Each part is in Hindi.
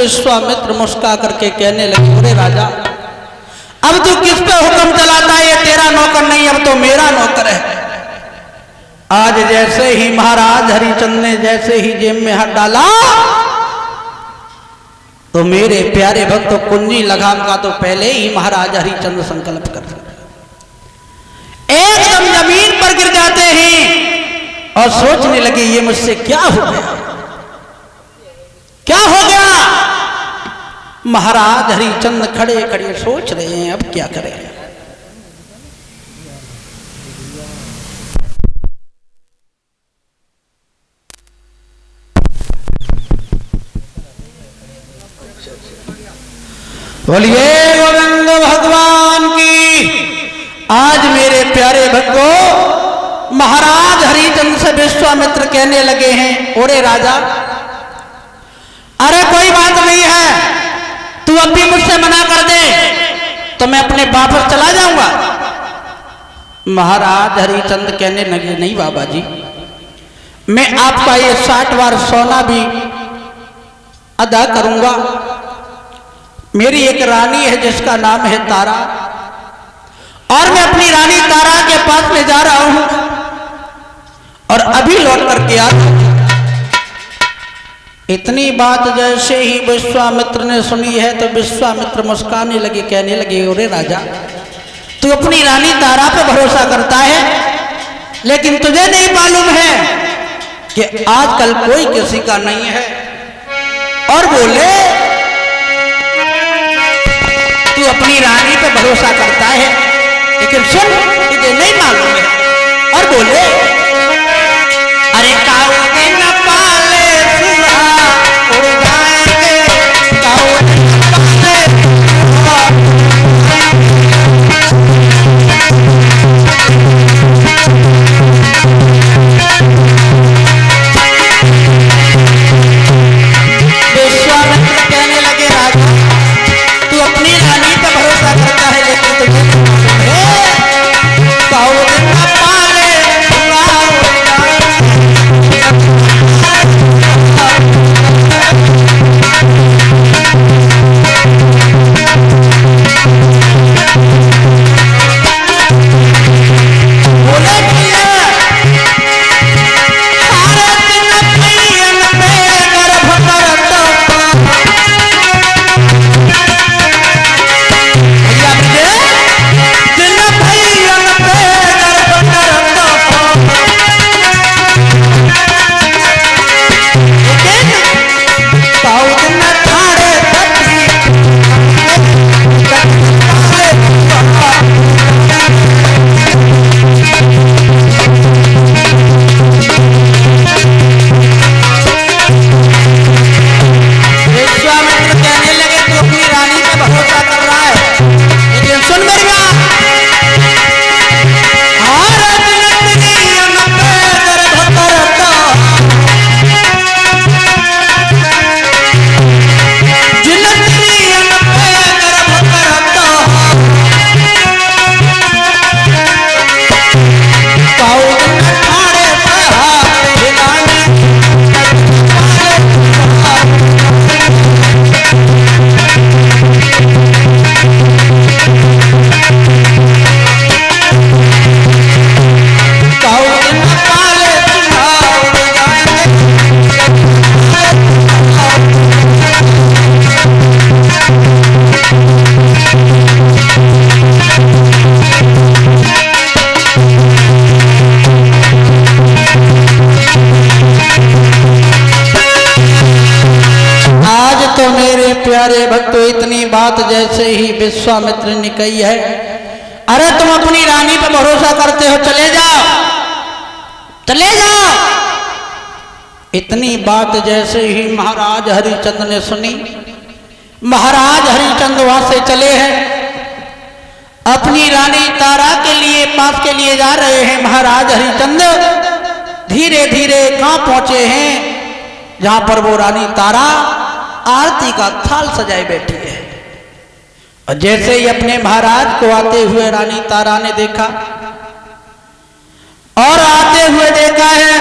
विश्वामित्र मुस्का करके कहने लगे, अरे राजा, अब तू किस पे हुक्म चलाता है? ये तेरा नौकर नहीं, अब तो मेरा नौकर है। आज जैसे ही महाराज हरिचंद ने जैसे ही जेब में हाथ डाला तो मेरे प्यारे भक्त कुंजी लगाम का तो पहले ही महाराज हरिचंद संकल्प कर एकदम जमीन पर गिर जाते हैं और सोचने लगे, ये मुझसे क्या हो गया, क्या हो गया? महाराज हरिचंद खड़े खड़े सोच रहे हैं, अब क्या करें? बोलिए गोविंद भगवान की। आज मेरे प्यारे भक्तों, महाराज हरिचंद से विश्वामित्र कहने लगे हैं, ओरे राजा, अरे कोई बात नहीं है, तू अब भी मुझसे मना कर दे तो मैं अपने वापस चला जाऊंगा। महाराज हरिचंद कहने लगे, नहीं बाबा जी, मैं आपका ये 60 बार सोना भी अदा करूंगा। मेरी एक रानी है जिसका नाम है तारा, और मैं अपनी रानी तारा के पास में जा रहा हूं और अभी लौट करके आ। इतनी बात जैसे ही विश्वामित्र ने सुनी है तो विश्वामित्र मुस्काने लगे, कहने लगे, अरे राजा, तू अपनी रानी तारा पे भरोसा करता है, लेकिन तुझे नहीं मालूम है कि आजकल कोई किसी का नहीं है। और बोले, तू अपनी रानी पे भरोसा करता है, लेकिन सुन, तुझे नहीं मालूम है। और बोले, अरे काऊ के न पाले सुहा उड़ जाएंगे, काऊ के न पाले विश्वामित्र कहने लगे, राजा, तू अपनी रानी पे भरोसा करता है, लेकिन तुझे प्यारे भक्तों, इतनी बात जैसे ही विश्वामित्र ने कही है, अरे तुम अपनी रानी पर भरोसा करते हो, चले जाओ, चले जाओ। इतनी बात जैसे ही महाराज हरिचंद ने सुनी, महाराज हरिचंद वहां से चले हैं, अपनी रानी तारा के लिए पास के लिए जा रहे हैं। महाराज हरिचंद धीरे धीरे कहां पहुंचे हैं, जहां पर वो रानी तारा आरती का थाल सजाए बैठी है। और जैसे ही अपने महाराज को आते हुए रानी तारा ने देखा और आते हुए देखा है,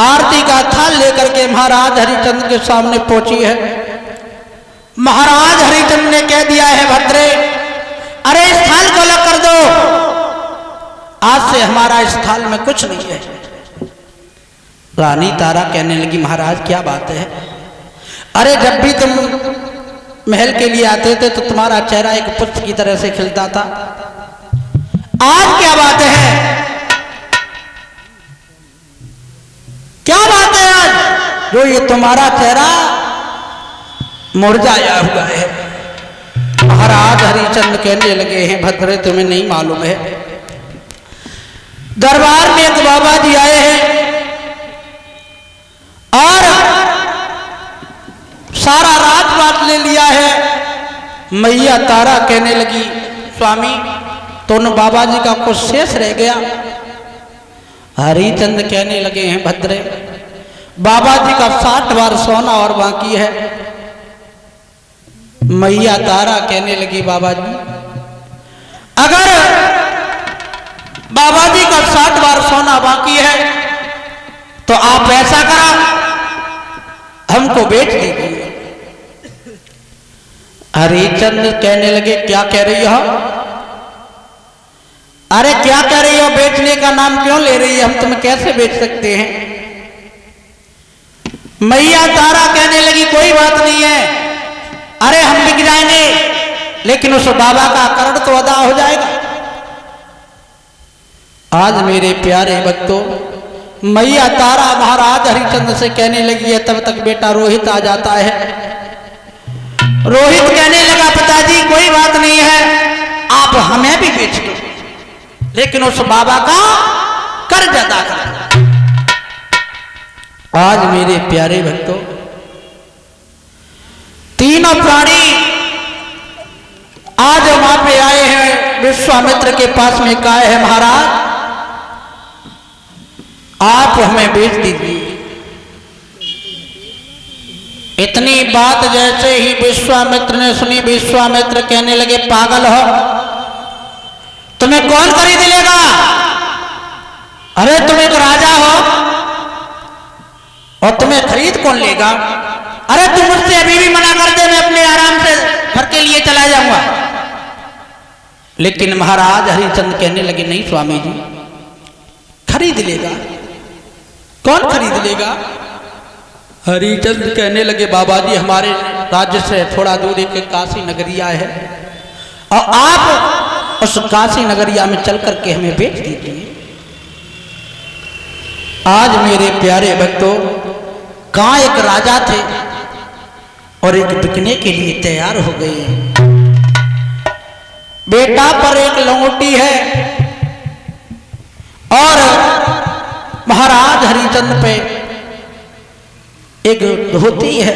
आरती का थाल लेकर के महाराज हरिचंद के सामने पहुंची है। महाराज हरिचंद ने कह दिया है भद्रे, अरे इस थाल को अलग कर दो, आज से हमारा इस थाल में कुछ नहीं है। रानी तारा कहने लगी, महाराज क्या बात है? अरे जब भी तुम महल के लिए आते थे तो तुम्हारा चेहरा एक पुष्प की तरह से खिलता था, आज क्या बात है? क्या बात है आज जो ये तुम्हारा चेहरा मुरझाया हुआ है? महाराज हरिचंद कहने लगे हैं, भद्रे तुम्हें नहीं मालूम है, दरबार में एक बाबा जी आए हैं और सारा राजपाट ले लिया है। मैया तारा कहने लगी, स्वामी तो उन बाबा जी का कुछ शेष रह गया। हरिचंद कहने लगे हैं, भद्रे बाबा जी का 60 बार सोना और बाकी है। मैया तारा कहने लगी, बाबा जी अगर बाबा जी का 60 बार सोना बाकी है तो आप ऐसा करा, हमको बेच दीजिए। हरिचंद कहने लगे, क्या कह रही हो? अरे क्या कह रही हो? बेचने का नाम क्यों ले रही है? हम तुम्हें कैसे बेच सकते हैं? मैया तारा कहने लगी, कोई बात नहीं है, अरे हम बिक जाएंगे, लेकिन उस बाबा का करण तो अदा हो जाएगा। आज मेरे प्यारे भक्तों, मैया तारा महाराज हरिचंद से कहने लगी है, तब तक बेटा रोहित आ जाता है। रोहित कहने लगा, पिताजी कोई बात नहीं है, आप हमें भी बेच दो, लेकिन उस बाबा का कर्ज अदा कर। आज मेरे प्यारे भक्तों, तीनों प्राणी आज वहां पे आए हैं, विश्वामित्र के पास में कहा है, महाराज आप हमें बेच दीजिए। इतनी बात जैसे ही विश्वामित्र ने सुनी, विश्वामित्र कहने लगे, पागल हो, तुम्हें कौन खरीद लेगा? अरे तुम एक राजा हो और तुम्हें खरीद कौन लेगा? अरे तुम मुझसे अभी भी मना कर दे, मैं अपने आराम से घर के लिए चला जाऊंगा। लेकिन महाराज हरिचंद कहने लगे, नहीं स्वामी जी, खरीद लेगा। कौन खरीद लेगा? हरिचंद कहने लगे, बाबा जी हमारे राज्य से थोड़ा दूर एक काशी नगरिया है और आप उस काशी नगरिया में चल करके हमें बेच दीजिए। आज मेरे प्यारे भक्तों, कहां एक राजा थे और एक बिकने के लिए तैयार हो गए। बेटा पर एक लंगोटी है और महाराज हरिचंद पे एक धोती है।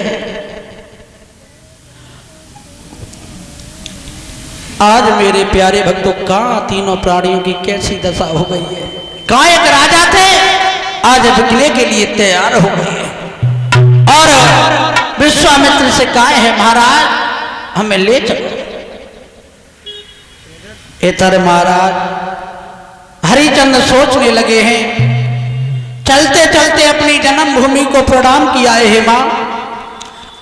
आज मेरे प्यारे भक्तों, कहां तीनों प्राणियों की कैसी दशा हो गई है। कहां एक राजा थे, आज बिकने के लिए तैयार हो गए हैं और विश्वामित्र से कहा है, महाराज हमें ले चलो। इधर महाराज हरिचंद सोचने लगे हैं, चलते चलते अपनी जन्मभूमि को प्रणाम किया है। हे मां,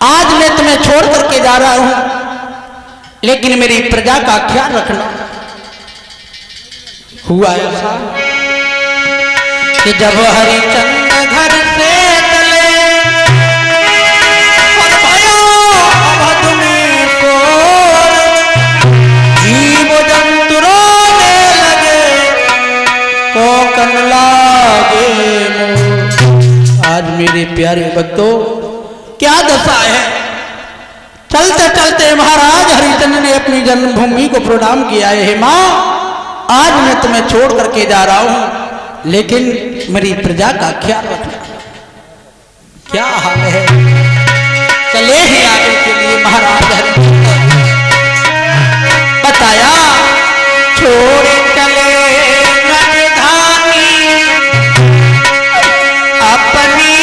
आज मैं तुम्हें छोड़ करके जा रहा हूं, लेकिन मेरी प्रजा का ख्याल रखना। हुआ ऐसा कि जब हरिचंद घर से चले और भयो अवध में शोर, जीव जंतु रोने लगे, कोकन लागे मोर। आज मेरे प्यारे भक्तों, क्या दशा है। चलते चलते महाराज हरिचंद ने अपनी जन्मभूमि को प्रणाम किया है। हे मां, आज मैं तुम्हें छोड़ करके जा रहा हूं, लेकिन मेरी प्रजा का ख्याल रखना। क्या हाल है। चले हैं आगे के लिए महाराज हरिचंद। बताया, छोड़ चले राजधानी अपनी,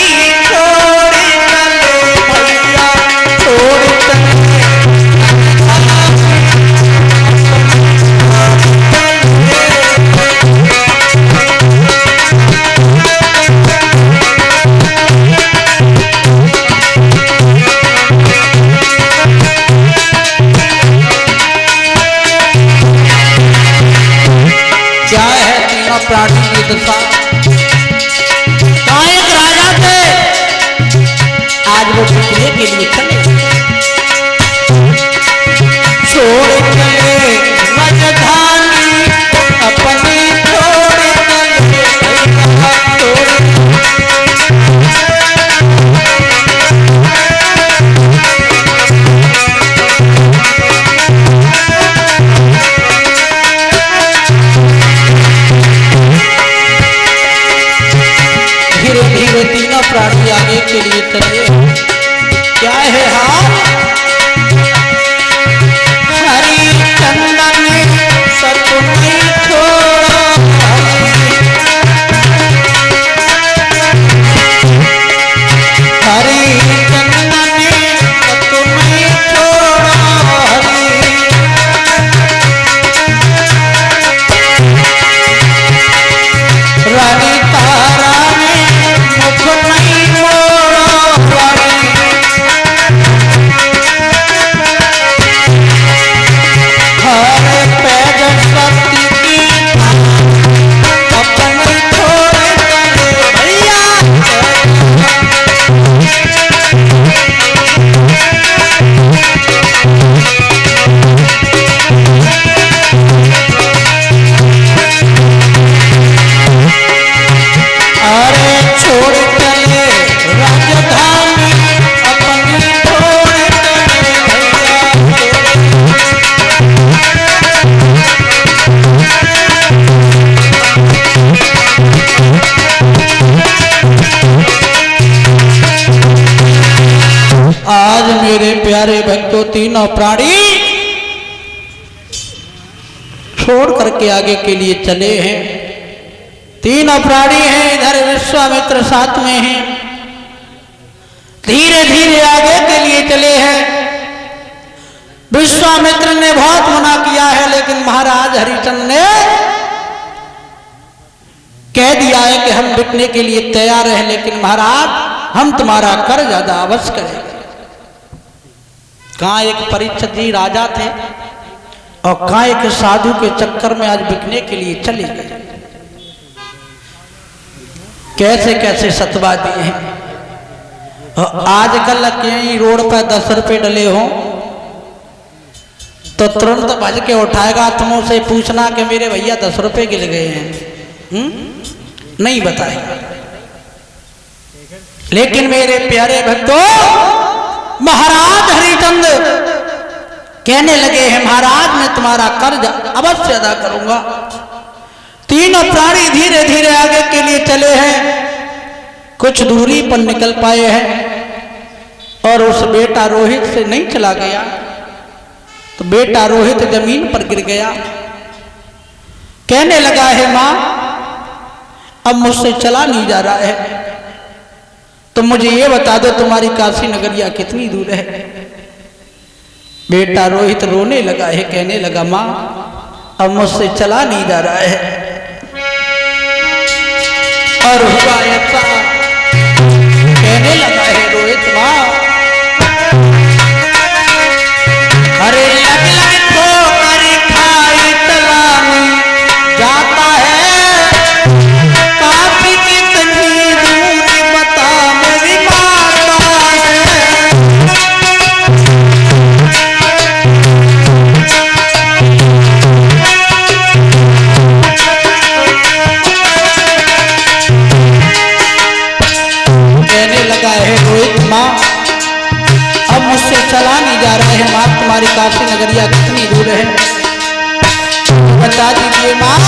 छोड़ चले भैया, छोड़ चले प्राणी की दशा। कहाँ एक राजा थे, आज वो बिकने के लिए चले, छोड़ चले राजधानी अपनी, छोड़ धीरे धीरे तीनों प्राणी आगे के लिए चले। क्या है हाल, हरिचंदन सतुनी छोड़ो, हरिचंदन सतुनी छोड़ो, रानी तारा ने मुख नहीं मोड़ो, हरे पैज शक्ति की अपनी छोड़ चले भैया। अरे छोड़ चले राजधानी अपनी, छोड़ चले भैया। आज मेरे प्यारे भक्तों तीनों प्राणी छोड़ करके आगे के लिए चले हैं। तीनों प्राणी हैं, इधर विश्वामित्र साथ में हैं, धीरे धीरे आगे के लिए चले हैं। विश्वामित्र ने बहुत मना किया है, लेकिन महाराज हरिचंद्र ने कह दिया है कि हम बिकने के लिए तैयार हैं, लेकिन महाराज हम तुम्हारा कर ज्यादा अवश्य करेंगे। कहाँ एक परीक्षित जी राजा थे और कहाँ एक साधु के चक्कर में आज बिकने के लिए चले गए। कैसे कैसे सतवा दिए हैं। आजकल कहीं रोड पर 10 रुपए डले हो तो तुरंत भज के उठाएगा, तुम से पूछना कि मेरे भैया 10 रुपए गिर गए हैं, नहीं बताएगा। लेकिन मेरे प्यारे भक्तों महाराज हरिचंद्र कहने लगे हैं, महाराज मैं तुम्हारा कर्ज अवश्य अदा करूंगा। तीनों प्राणी धीरे धीरे आगे के लिए चले हैं, कुछ दूरी पर निकल पाए हैं और उस बेटा रोहित से नहीं चला गया तो बेटा रोहित जमीन पर गिर गया। कहने लगा है मां अब मुझसे चला नहीं जा रहा है, तो मुझे ये बता दो तुम्हारी काशी नगरिया कितनी दूर है। बेटा रोहित रोने लगा है, कहने लगा मां अब मुझसे चला नहीं जा रहा है। और हुआ ऐसा, कहने लगा है रोहित मां अरे लग लग ठोकर खाई तलानी जाता है, काफी कितनी दूर बता मेरी माता है। कहने लगा है रोहित मां अब मुझसे चला नहीं जा रहा है, मां तुम्हारी काशी नगरिया कितनी दूर है बता दीजिए मां।